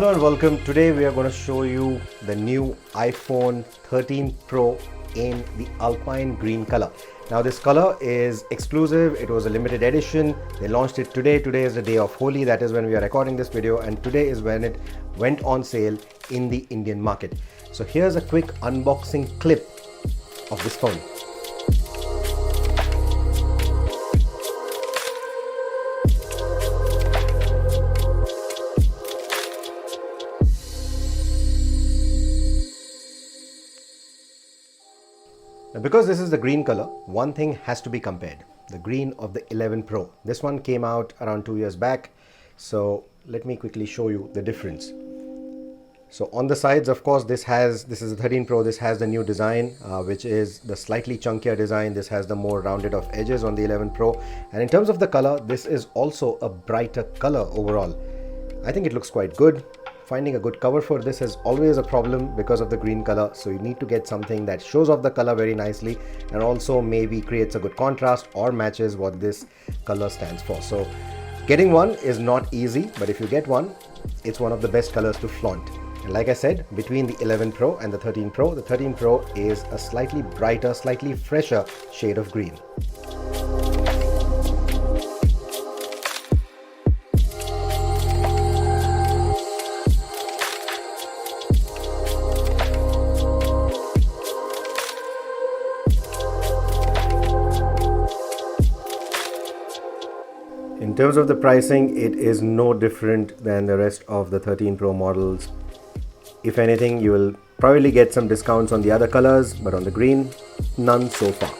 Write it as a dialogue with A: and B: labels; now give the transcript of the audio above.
A: Hello and welcome. Today we are going to show you the new iPhone 13 Pro in the Alpine Green color. Now this color is exclusive. It was a limited edition. They launched it today. Today is the day of Holi. That is when we are recording this video, and today is when it went on sale in the Indian market. So here's a quick unboxing clip of this phone. Now, because this is the green color, one thing has to be compared. The green of the 11 Pro. This one came out around 2 years back. So let me quickly show you the difference. So on the sides, of course, this is the 13 Pro. This has the new design, which is the slightly chunkier design. This has the more rounded off edges on the 11 Pro. And in terms of the color, this is also a brighter color overall. I think it looks quite good. Finding a good cover for this is always a problem because of the green color, so you need to get something that shows off the color very nicely and also maybe creates a good contrast or matches what this color stands for. So getting one is not easy, but if you get one, it's one of the best colors to flaunt. And like I said, between the 11 Pro and the 13 Pro, the 13 Pro is a slightly brighter, slightly fresher shade of green. In terms of the pricing, it is no different than the rest of the 13 Pro models. If anything, you will probably get some discounts on the other colors, but on the green, none so far.